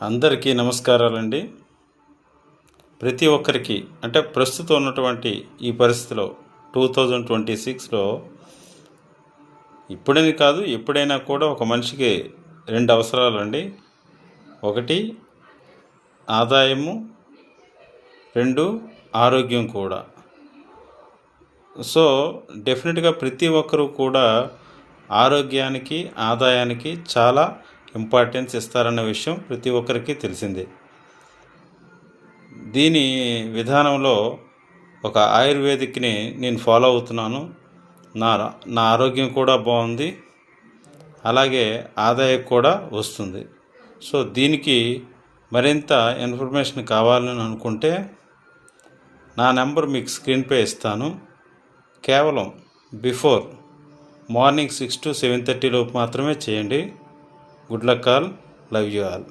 అందరికీ నమస్కారాలండి. ప్రతి ఒక్కరికి అంటే ప్రస్తుతం ఉన్నటువంటి ఈ పరిస్థితిలో 2026లో ఇప్పుడని కాదు ఎప్పుడైనా కూడా ఒక మనిషికి 2 అవసరాలండి. ఒకటి ఆదాయము, 2 ఆరోగ్యం కూడా. సో డెఫినెట్గా ప్రతి ఒక్కరూ కూడా ఆరోగ్యానికి, ఆదాయానికి చాలా ఇంపార్టెన్స్ ఇస్తారన్న విషయం ప్రతి ఒక్కరికి తెలిసిందే. దీని విధానంలో ఒక ఆయుర్వేదిక్ని నేను ఫాలో అవుతున్నాను. నా ఆరోగ్యం కూడా బాగుంది, అలాగే ఆదాయం కూడా వస్తుంది. సో దీనికి మరింత ఇన్ఫర్మేషన్ కావాలని అనుకుంటే నా నెంబర్ మీకు స్క్రీన్పై ఇస్తాను. కేవలం బిఫోర్ మార్నింగ్ 6 to 7:30 లోపు మాత్రమే చేయండి. Good luck all, love you all.